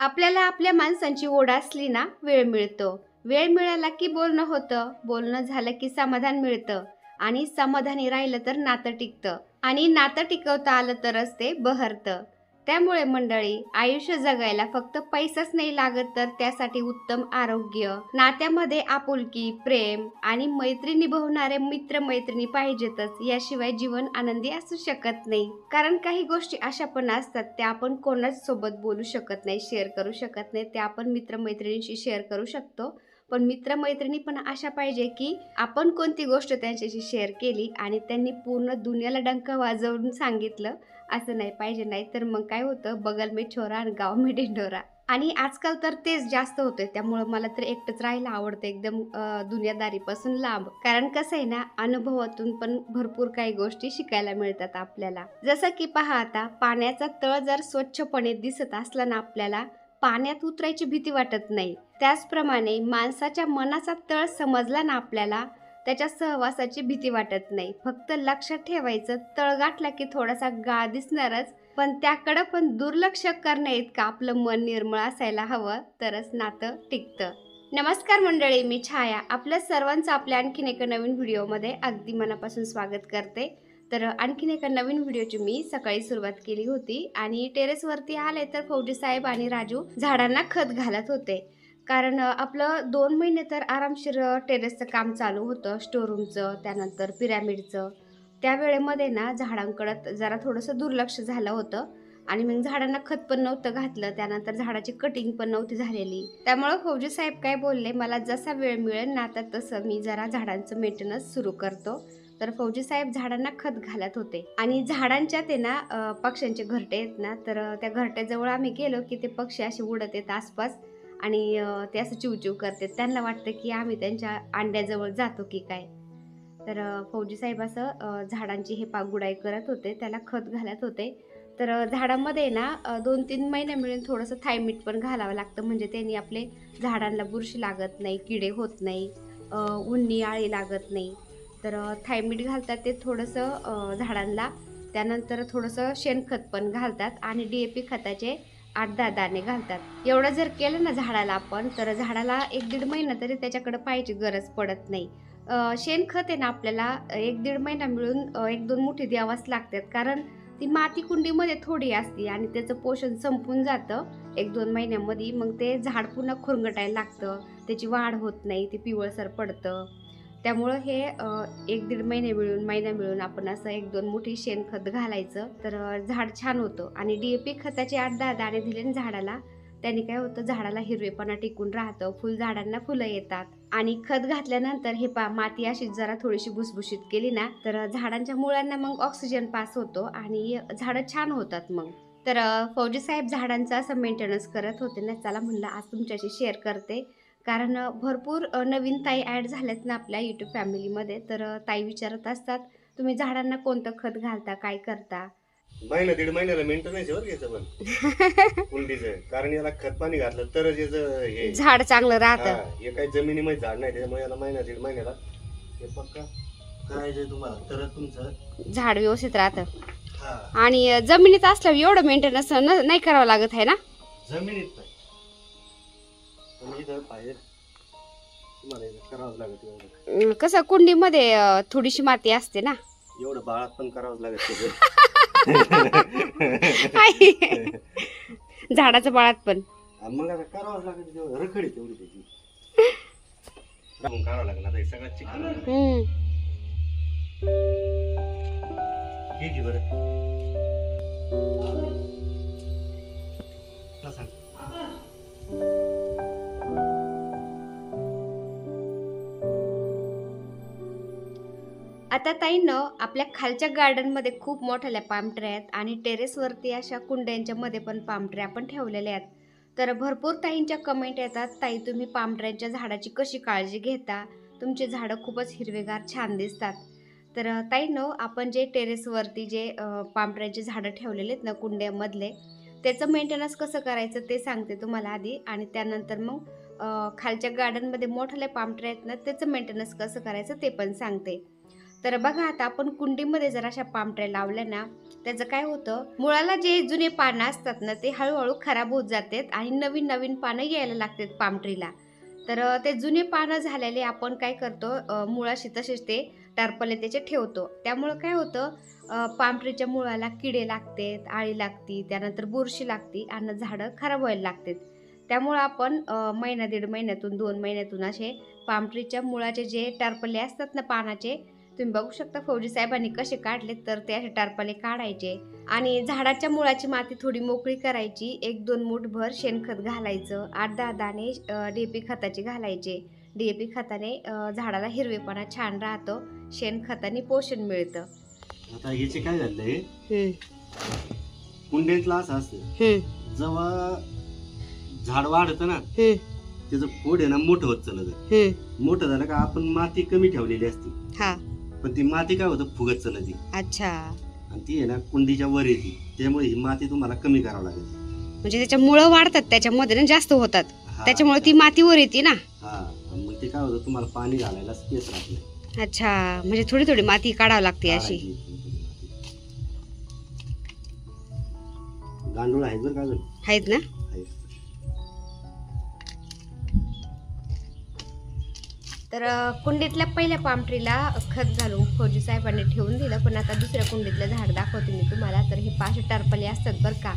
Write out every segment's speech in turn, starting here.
आपल्याला आपल्या माणसांची ओढ असली ना वेळ मिळतो. वेळ मिळाला की बोलणं होतं, बोलणं झालं की समाधान मिळतं आणि समाधानी राहिलं तर नातं टिकतं आणि नातं टिकवता आलं तरच ते बहरतं. त्यामुळे मंडळी, आयुष्य जगायला फक्त पैसाच नाही लागत, तर त्यासाठी उत्तम आरोग्य, नात्यामध्ये आपुलकी, प्रेम आणि मैत्री निभावणारे मित्र मैत्रिणी पाहिजेतच. याशिवाय जीवन आनंदी असू शकत नाही. कारण काही गोष्टी अशा पण असतात त्या आपण कोणाच सोबत बोलू शकत नाही, शेअर करू शकत नाही. त्या आपण मित्र मैत्रिणींशी शेअर करू शकतो. पण मित्र मैत्रिणी पण अशा पाहिजे की आपण कोणती गोष्ट त्यांच्याशी शेअर केली आणि त्यांनी पूर्ण दुनियाला डंका वाजवून सांगितलं, असं नाही पाहिजे. नाही तर मग काय होतं, बगल में छोरा आणि गाव में ढिंडोरा. आणि आजकाल तर तेच जास्त होतंय. त्यामुळं मला तर एकटंच राहायला आवडतं, एकदम दुनियादारीपासून लांब. कारण कसं आहे ना, अनुभवातून पण भरपूर काही गोष्टी शिकायला मिळतात आपल्याला. जसं की पहा, आता पाण्याचा तळ जर स्वच्छपणे दिसत असला ना आपल्याला, पाण्यात उतरायची भीती वाटत नाही. त्याचप्रमाणे माणसाच्या मनाचा तळ समजला ना आपल्याला, त्याच्या सहवासाची भीती वाटत नाही. फक्त लक्षात ठेवायचं, तळ गाठला की थोडासा गाळ दिसणारच, पण त्याकडं पण दुर्लक्ष करण्याइतकं आपलं मन निर्मळ असायला हवं, तरच नातं टिकतं. नमस्कार मंडळी, मी छाया. आपल्या सर्वांचं आपल्या आणखीन एका नवीन व्हिडिओमध्ये अगदी मनापासून स्वागत करते. तर आणखीन एका नवीन व्हिडिओची मी सकाळी सुरुवात केली होती आणि टेरेसवरती आले तर फौजी साहेब आणि राजू झाडांना खत घालत होते. कारण आपलं 2 महिने तर आरामशीर टेरेसचं काम चालू होतं, स्टोरूमचं, त्यानंतर पिरॅमिडचं. त्या वेळेमध्ये ना झाडांकडं जरा थोडंसं दुर्लक्ष झालं होतं आणि मग झाडांना खत पण नव्हतं घातलं. त्यानंतर झाडाची कटिंग पण नव्हती झालेली. त्यामुळं फौजी साहेब काय बोलले, मला जसा वेळ मिळेल ना आता तसं मी जरा झाडांचं मेंटेनन्स सुरू करतो. तर फौजी साहेब झाडांना खत घालत होते आणि झाडांच्या ते ना पक्ष्यांचे घरटे आहेत ना, तर त्या घरट्याजवळ आम्ही गेलो की ते पक्षी असे उडत येत आसपास आणि ते असं चिवचिव करतात. त्यांना वाटतं की आम्ही त्यांच्या अंड्याजवळ जातो की काय. तर फौजी साहेब असं झाडांची हे गुडाई करत होते, त्याला खत घालत होते. तर झाडामध्ये ना 2-3 महिने मिळून थोडंसं थायमिट पण घालावं लागतं, म्हणजे त्यांनी आपले झाडांना बुरशी लागत नाही, किडे होत नाही, उन्ही आळी लागत नाही. तर थायमिट घालतात ते थोडंसं झाडांना. त्यानंतर थोडंसं शेणखत पण घालतात आणि DAP खताचे 8-10 दाणे घालतात. एवढं जर केलं ना झाडाला आपण, तर झाडाला 1-1.5 महिना तरी त्याच्याकडे पाहायची गरज पडत नाही. शेणखत आहे ना आपल्याला 1-1.5 महिना मिळून 1-2 मुठी द्यावाच लागतात. कारण ती माती कुंडीमध्ये थोडी असते आणि त्याचं पोषण संपून जातं 1-2 महिन्यामध्ये. मग ते झाड पुन्हा खुरगटायला लागतं, त्याची वाढ होत नाही, ते पिवळसर पडतं. त्यामुळं हे 1-1.5 महिना मिळून आपण असं 1-2 मुठी शेणखत घालायचं, तर झाड छान होतं. आणि DAP खताचे 8-10 दाणे दिले ना झाडाला, त्याने काय होतं, झाडाला हिरवेपणा टिकून राहतं, फुलझाडांना फुलं येतात. आणि खत घातल्यानंतर हे माती अशी जरा थोडीशी भुसभुशीत केली ना, तर झाडांच्या मुळांना मग ऑक्सिजन पास होतो आणि झाडं छान होतात मग. तर फौजी साहेब झाडांचं असं मेंटेनन्स करत होते ना, चला म्हणलं आज तुमच्याशी शेअर करते. कारण भरपूर नवीन ताई ॲड झाल्यात ना आपल्या यूट्यूब फॅमिलीमध्ये. तर ताई विचारत असतात, तुम्ही झाडांना कोणतं खत घालता, काय करता? महिना दीड महिन्याला मेंटेनन्स आहे बरं घ्यायचं पण कुंडीचं. कारण याला खत पाणी घातलं तरच याचं हे झाड चांगलं हा राहतं. हे काही जमिनीमध्ये झाड नाही, त्याच्यामुळे याला महिना दीड महिन्याला हे पक्का करायचंय तुम्हाला, तर तुमचं झाड व्यवस्थित राहतं. हा आणि जमिनीत असल्यावर एवढं मेंटेनन्स नाही करावं लागत आहे ना. जमिनीत नाही, तुम्ही इथं बाहेर तुम्हाला इथं करावंच लागत एवढं. कसं कुंडीमध्ये थोडीशी माती असते ना. एवढं बाळात पण करावंच लागत त्याचं. आई. झाडाचं बाळात पण. मग आता करावंच लागत, तेवढं रखडी तेवढी त्याची करावं लागणार. आता हे सगळ्यात चिकन ठीक आहे बरं. सांग. आता ताईंनो, आपल्या खालच्या गार्डनमध्ये खूप मोठ्याल्या पाम ट्रे आहेत आणि टेरेसवरती अशा कुंड्यांच्या मध्ये पण पाम ट्रे आपण ठेवलेले आहेत. तर भरपूर ताईंच्या कमेंट येतात, ताई तुम्ही पाम ट्रेच्या झाडाची कशी काळजी घेता, तुमचे झाडं खूपच हिरवेगार छान दिसतात. तर ताईंनो, आपण जे टेरेसवरती जे पाम ट्रेचे झाडं ठेवलेले आहेत ना कुंड्यामधले, त्याचं मेंटेनन्स कसं करायचं ते सांगते तुम्हाला आधी, आणि त्यानंतर मग खालच्या गार्डनमध्ये मोठाले पाम ट्रे आहेत ना, त्याचं मेंटेनन्स कसं करायचं ते पण सांगते. तर बघा आता आपण कुंडीमध्ये जर अशा पामट्र्या लावल्या ना, त्याचं काय होतं, मुळाला जे जुने पानं असतात ना ते हळूहळू खराब होत जातात आणि नवीन नवीन पानं यायला लागतात पामट्रीला. तर ते जुने पानं झालेले आपण काय करतो, मुळाशी तसेच ते टरपले त्याचे ठेवतो. त्यामुळं काय होतं, पामट्रीच्या मुळाला किडे लागतात, आळी लागती, त्यानंतर बुरशी लागती आणि झाडं खराब व्हायला लागतात. त्यामुळं आपण महिना दीड महिन्यातून 2 महिन्यातून असे पामट्रीच्या मुळाचे जे टरपले असतात ना पानाचे, तुम्ही बघू शकता फौजी साहेबांनी कसे काढले. तर ते असे टरपले काढायचे आणि झाडाच्या मुळाची माती थोडी मोकळी करायची. 1-2 मूठभर शेणखत घालायचं, 8-10 दाणे DAP खताचे घालायचे. DAP खताने झाडाला हिरवेपणा छान राहतो, शेणखताने पोषण मिळतं. आता याचे काय झालंय, कुंड्यातलं असं असतं, जेव्हा झाड वाढतं ना त्याचं खोड आहे ना मोठं होत चालत. मोठं झालं का आपण माती कमी ठेवलेली असते, पण ती माती काय होतं, फुगत चालते. अच्छा. आणि ती आहे ना कुंडीच्या वर येते, त्याच्यामुळे ही माती तुम्हाला कमी करावं लागेल. म्हणजे त्याच्या मुळं वाढतात, त्याच्यामध्ये ना जास्त होतात, त्याच्यामुळे ती माती वर येते ना. हा, मग ते काय होतं, तुम्हाला पाणी घालायला स्पेस राहत नाही. अच्छा, म्हणजे थोडी थोडी माती काढावं लागते अशी. गांडूळ आहेत बरं का अजून, आहेत ना. तर कुंडीतल्या पहिल्या पामट्रीला खत घालून फौजी साहेबांनी ठेवून दिलं. पण आता दुसऱ्या कुंडीतलं झाड दाखवते मी तुम्हाला. तर हे 5 टरपले असतात बरं का,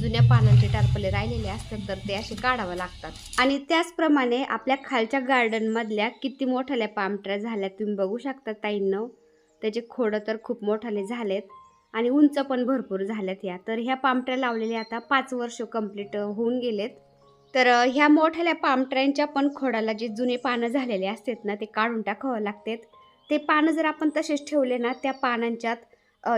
जुन्या पानांचे टरपले राहिलेले असतात, तर ते असे काढावं लागतात. आणि त्याचप्रमाणे आपल्या खालच्या गार्डन मधल्या किती मोठ्याल्या पामट्र्या झाल्या तुम्ही बघू शकता ताईंनो. त्याचे खोडं तर खूप मोठाले झालेत आणि उंच पण भरपूर झाल्यात या. तर ह्या पामट्र्या लावलेल्या आता 5 वर्ष कंप्लीट होऊन गेलेत. तर ह्या मोठ्याल्या पामट्र्यांच्या पण खोडाला जे जुने पानं झालेले असतात ना ते काढून टाकावं लागतात. ते पानं जर आपण तसेच ठेवले ना, त्या पानांच्यात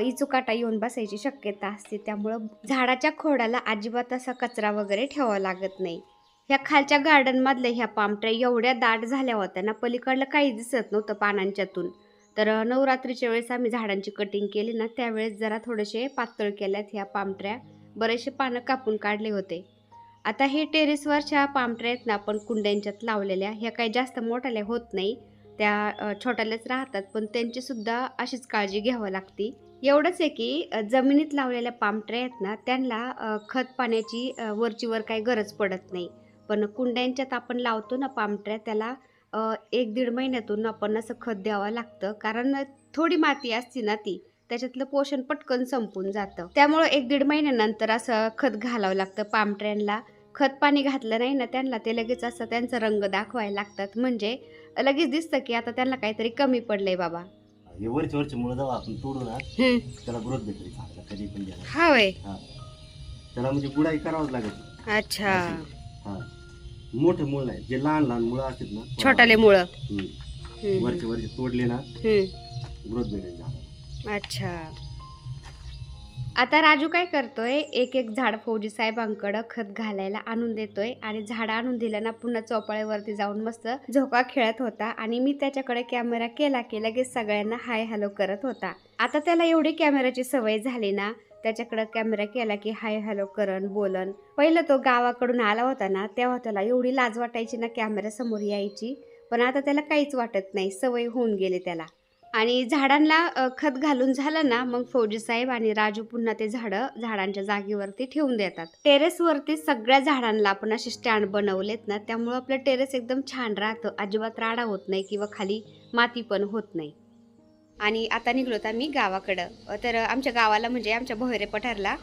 इचुकाटा येऊन बसायची शक्यता असते. त्यामुळं झाडाच्या खोडाला अजिबात असा कचरा वगैरे ठेवावा लागत नाही. ह्या खालच्या गार्डन मधल्या ह्या पामट्र्या एवढ्या दाट झाल्या होत्या ना, पलीकडलं काही दिसत नव्हतं पानांच्यातून. तर नवरात्रीच्या वेळेस आम्ही झाडांची कटिंग केली ना, त्यावेळेस जरा थोडेसे पातळ केल्यात ह्या पामट्र्या, बरेचसे पानं कापून काढले होते. आता हे टेरेसवरच्या पामट्र्या आहेत ना आपण कुंड्यांच्यात लावलेल्या, ह्या काही जास्त मोठ्याल्या होत नाही, त्या छोट्याल्याच राहतात, पण त्यांची सुद्धा अशीच काळजी घ्यावी लागते. एवढंच आहे की जमिनीत लावलेल्या पामट्र्या आहेत ना त्यांना खत पाण्याची वरची वर काही गरज पडत नाही. पण कुंड्यांच्यात आपण लावतो ना पामट्र्या, त्याला 1-1.5 महिन्यातून आपण असं खत द्यावं लागतं, कारण थोडी माती असते ना ती, त्याच्यातलं पोषण पटकन संपून जातं. त्यामुळं 1-1.5 महिन्यानंतर असं खत घालावं लागतं पामट्र्यांना. खत पाणी घातलं नाही ना त्यांना, ते लगेच असं त्यांचा रंग दाखवायला लागतात, म्हणजे लगेच दिसतं की आता त्यांना काहीतरी कमी पडलंय बाबा. हे वरचे मुळे जेव्हा आपण तोडू ना त्याला ग्रोथ भेटली झाडाला कधी पण द्यायला. हा वय, त्याला म्हणजे गुडाई करावंच लागेल. अच्छा. हा, मोठे मुळ नाही, जे लहान लहान मुळं असतात ना, छोटाले मुळं वरचे तोडले ना ग्रोथ भेटेल झाडाला. अच्छा. आता राजू काय करतोय, एक झाड फौजी साहेबांकडं खत घालायला आणून देतोय आणि झाड आणून दिलं ना पुन्हा चौपाळ्यावरती जाऊन मस्त झोका खेळत होता आणि मी त्याच्याकडे कॅमेरा केला की लगेच सगळ्यांना हाय हॅलो करत होता. आता त्याला एवढी कॅमेराची सवय झाली ना, त्याच्याकडे कॅमेरा केला की हाय हॅलो करण बोलन. पहिलं तो गावाकडून आला होता ना तेव्हा त्याला एवढी लाज वाटायची ना कॅमेरा समोर यायची, पण आता त्याला काहीच वाटत नाही, सवय होऊन गेली त्याला. आणि झाडांना खत घालून झालं ना मग फौजी साहेब आणि राजू पुन्हा ते झाडांच्या जागेवरती ठेवून देतात. टेरेसवरती सगळ्या झाडांना आपण असे स्टँड बनवलेत ना, त्यामुळे आपलं टेरेस एकदम छान राहतं, अजिबात राडा होत नाही किंवा खाली माती पण होत नाही. आणि आता निघलोत आम्ही गावाकडं. तर आमच्या गावाला म्हणजे आमच्या भोयरे पठारला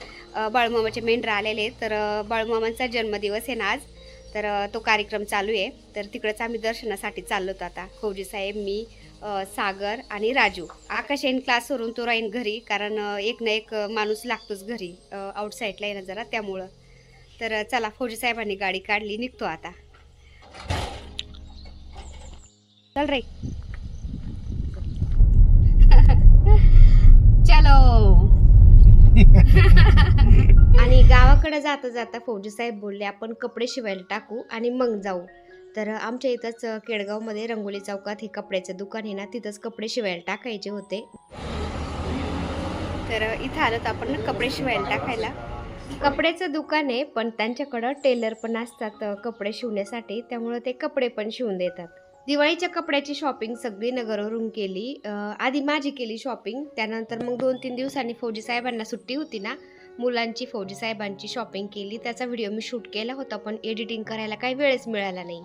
बाळूमामाचे मेंढरं आलेले. तर बाळूमामांचा जन्मदिवस आहे ना आज, तर तो कार्यक्रम चालू आहे. तर तिकडंच आम्ही दर्शनासाठी चाललो होतो आता, फौजी साहेब, मी, सागर आणि राजू. आकाश येईन क्लासवरून, तो राहीन घरी, कारण एक ना एक माणूस लागतोच घरी, आउटसाईडला येणं जरा त्यामुळं. तर चला, फौजी साहेबांनी गाडी काढली, निघतो आता. चल रे चलो. आणि गावाकडे जाता जाता फौजी साहेब बोलले आपण कपडे शिवायला टाकू आणि मग जाऊ. तर आमच्या इथंच केडगावमध्ये रंगोली चौकात हे कपड्याचं दुकान आहे ना, तिथंच कपडे शिवायला टाकायचे होते. तर इथं आलो तर आपण कपडे शिवायला टाकायला. कपड्याचं दुकान आहे, पण त्यांच्याकडं टेलर पण असतात कपडे शिवण्यासाठी, त्यामुळे ते कपडे पण शिवून देतात. दिवाळीच्या कपड्याची शॉपिंग सगळी नगरवरून केली. आधी माझी केली शॉपिंग, त्यानंतर मग 2-3 दिवसांनी फौजी साहेबांना सुट्टी होती ना, मुलांची फौजी साहेबांची शॉपिंग केली. त्याचा व्हिडिओ मी शूट केला होता, पण एडिटिंग करायला काही वेळच मिळाला नाही.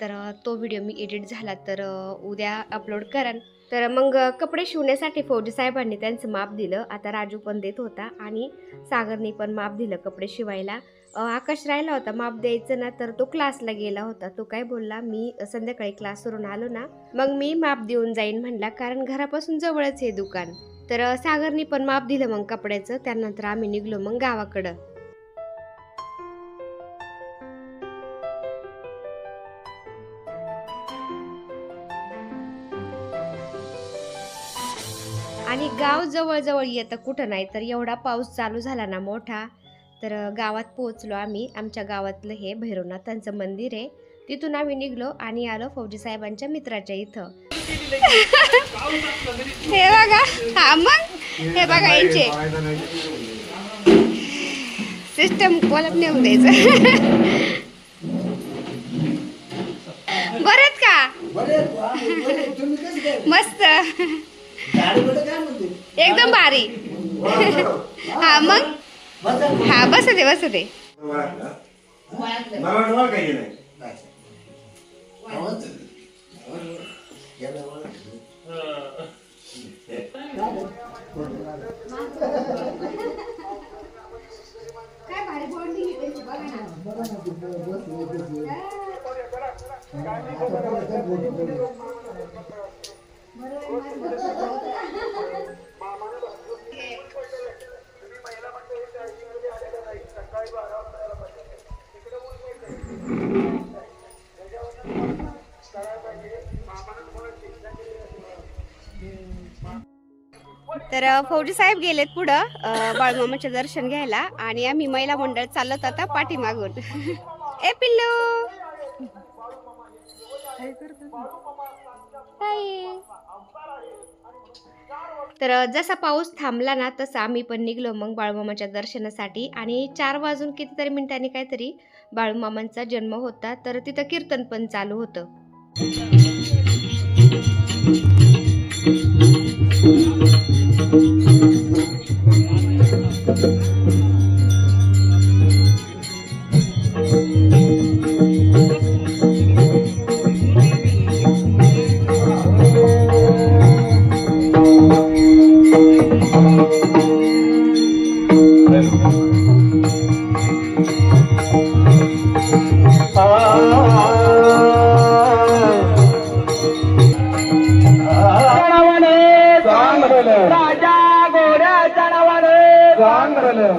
तर तो व्हिडिओ मी एडिट झाला तर उद्या अपलोड करेन. तर मग कपडे शिवण्यासाठी फौजी साहेबांनी त्यांचं माप दिलं. आता राजू पण देत होता आणि सागरनी पण माप दिलं कपडे शिवायला. आकाश राहिला होता माप द्यायचं ना, तर तो क्लासला गेला होता. तो काय बोलला, मी संध्याकाळी क्लासवरून आलो ना, मग मी माप देऊन जाईन म्हणला, कारण घरापासून जवळच आहे दुकान. तर सागरनी पण माप दिलं मग कपड्याचं. त्यानंतर आम्ही निघलो मग गावाकडं. आणि गाव जवळ येतं कुठं नाही, तर एवढा पाऊस चालू झाला ना मोठा, तर गावात पोहोचलो आम्ही. आमच्या गावातलं हे भैरवनाथांचं मंदिर आहे. तिथून आम्ही निघलो आणि आलो फौजी साहेबांच्या मित्राच्या इथं. हे बघा, हा मग हे बघा यांचे सिस्टम कोलप नेऊन द्यायचं. बरंच का मस्त, एकदम भारी. हा मग, हा बस दे. काय भारी बॉन्डिंग आहे त्यांची, बघा ना. तर फौजी साहेब गेलेत पुढं बाळूमामाचे दर्शन घ्यायला आणि आम्ही महिला मंडळ चालत आता पाठीमागून. ए पिल्लू, तर जसा पाऊस थांबला ना, तसा आम्ही पण निघलो मग बाळूमामाच्या दर्शनासाठी. आणि 4 वाजून कितीतरी मिनिटांनी काहीतरी बाळूमामांचा जन्म होता, तर तिथं कीर्तन पण चालू होतं.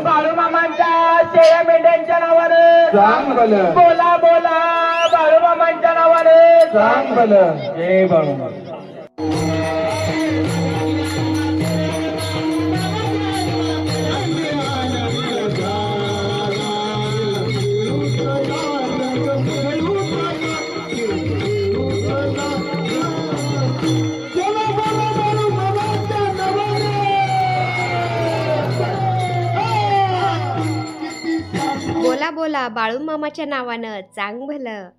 बाळूमामांच्या शेळ्या मेंढ्यांच्या नावानं बोला बोला, बाळूमामांच्या नावानं जय बाळूमामा. बोला बोला बाळूमामाच्या नावानं चांग भलं.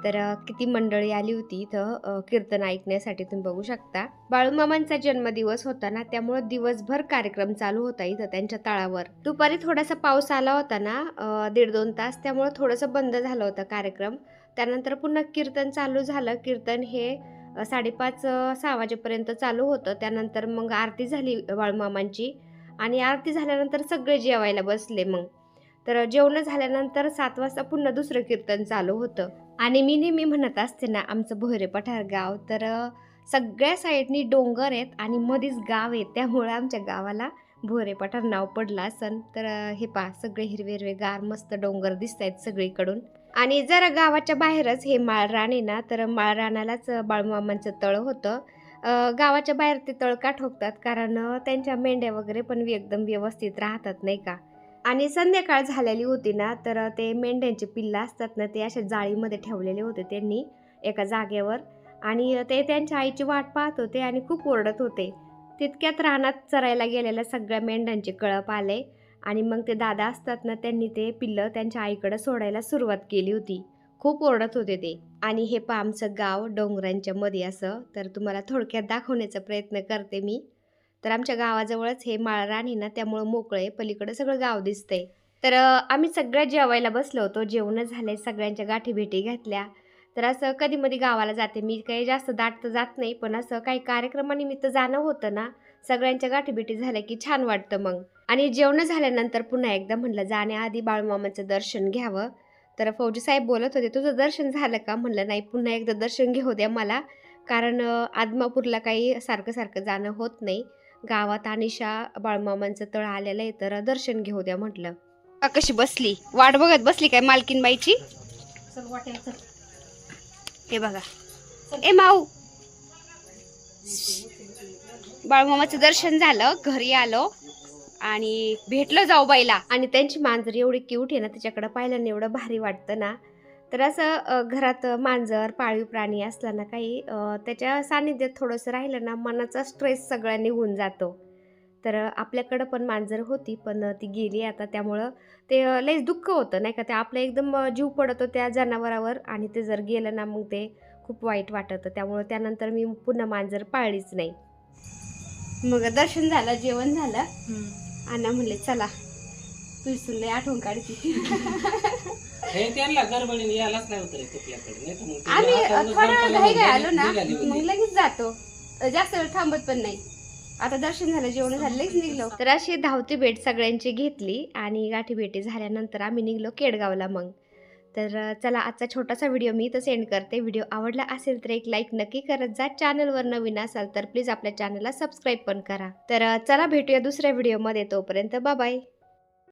तर किती मंडळी आली होती इथं कीर्तन ऐकण्यासाठी, तुम्ही बघू शकता. बाळूमामांचा जन्मदिवस होता ना, त्यामुळे दिवसभर कार्यक्रम चालू होता इथं त्यांच्या तळावर. दुपारी थोडासा पाऊस आला होता ना, 1.5-2 तास, त्यामुळे थोडंसं बंद झालं होतं कार्यक्रम. त्यानंतर पुन्हा कीर्तन चालू झालं. कीर्तन हे 5:30-6 वाजेपर्यंत चालू होतं. त्यानंतर मग आरती झाली बाळूमामांची आणि आरती झाल्यानंतर सगळे जेवायला बसले मग. तर जेवण झाल्यानंतर 7 वाजता पुन्हा दुसरं कीर्तन चालू होतं. आणि मी नेहमी म्हणत असते ना, आमचं भोरे पठार गाव तर सगळ्या साईडनी डोंगर आहेत आणि मध्येच गाव आहे, त्यामुळे आमच्या गावाला भोरे पठार नाव पडलं असन. तर हे पहा, सगळे हिरवे हिरवे गार मस्त डोंगर दिसत आहेत सगळीकडून. आणि जरा गावाच्या बाहेरच हे माळरान आहे ना, तर माळरानालाच बाळूमामांचं तळ होतं. गावाच्या बाहेर ते तळ का ठोकतात, कारण त्यांच्या मेंढ्या वगैरे पण एकदम व्यवस्थित राहतात नाही का. आणि संध्याकाळ झालेली होती ना, तर ते मेंढ्यांचे पिल्लं असतात ना, ते अशा जाळीमध्ये ठेवलेले होते त्यांनी एका जागेवर. आणि ते त्यांच्या आईची वाट पाहत होते आणि खूप ओरडत होते. तितक्यात रानात चरायला गेलेल्या सगळ्या मेंढ्यांचे कळप आले आणि मग ते दादा असतात ना, त्यांनी ते पिल्लं त्यांच्या आईकडे सोडायला सुरुवात केली होती. खूप ओरडत होते ते. आणि हे पहा आमचं गाव डोंगरांच्या मध्ये असं, तर तुम्हाला थोडक्यात दाखवण्याचा प्रयत्न करते मी. तर आमच्या गावाजवळच हे माळरान आहे ना, त्यामुळं मोकळं आहे, पलीकडे सगळं गाव दिसतंय. तर आम्ही सगळ्या जेवायला बसलो होतो, जेवणं झाले, सगळ्यांच्या गाठीभेटी घेतल्या. तर असं कधी-मधी गावाला जाते मी, काही जास्त दाट तर जात नाही, पण असं काही कार्यक्रमानिमित्त जाणं होतं ना, सगळ्यांच्या गाठीभेटी झाल्या की छान वाटतं मग. आणि जेवणं झाल्यानंतर पुन्हा एकदा म्हणलं जाण्याआधी बाळूमामाचं दर्शन घ्यावं. तर फौजी साहेब बोलत होते, "तुझं दर्शन झालं का?" म्हणलं, "नाही, पुन्हा एकदा दर्शन घेऊ द्या मला." कारण आदमापूरला काही सारखं-सारखं जाणं होत नाही. गावात अनिशा बाळूमामांचं तळ आलेलं आहे, तर दर्शन घेऊ द्या म्हटलं. कशी बसली, वाट बघत बसली काय मालकीन बाईची? हे बघा, ए माऊ, बाळूमामाचं दर्शन झालं, घरी आलो आणि भेटलो जाऊबाईला. आणि त्यांची मांजर एवढी क्यूट आहे ना, तिच्याकडे पाहिलं ना एवढं भारी वाटतं ना. तर असं घरात मांजर पाळीव प्राणी असला ना काही, त्याच्या सानिध्यात थोडंसं राहिलं ना, मनाचा स्ट्रेस सगळा निघून जातो. तर आपल्याकडं पण मांजर होती, पण ती गेली आता, त्यामुळं ते लयच दुःख होतं नाही का. ते आपलं एकदम जीव पडतो त्या जनावरावर, आणि ते जर गेलं ना मग ते खूप वाईट वाटतं. त्यामुळं त्यानंतर मी पुन्हा मांजर पाळलीच नाही. मग दर्शन झालं, जेवण झालं. अण्णा म्हणले चला, तुझी लय आठवण काढती. त्यांना गडबडीने यायलाच नाही होत तुझ्याकडे, नाही तर मग आम्ही थोडा घाई आलो ना, मग लगेच जातो, जास्त वेळ थांबत पण नाही. आता दर्शन झालं, जेवण झालं, लगेच निघलो. तर अशी धावती भेट सगळ्यांची घेतली आणि गाठीभेटी झाल्यानंतर आम्ही निघलो केडगावला मग. तर चला, आजचा छोटासा व्हिडिओ मी इथं सेंड करते. व्हिडिओ आवडला असेल तर एक लाईक नक्की करत जा. चॅनलवर नवीन असाल तर प्लीज आपल्या चॅनलला सबस्क्राईब पण करा. तर चला, भेटूया दुसऱ्या व्हिडिओमध्ये. तोपर्यंत बाय बाय.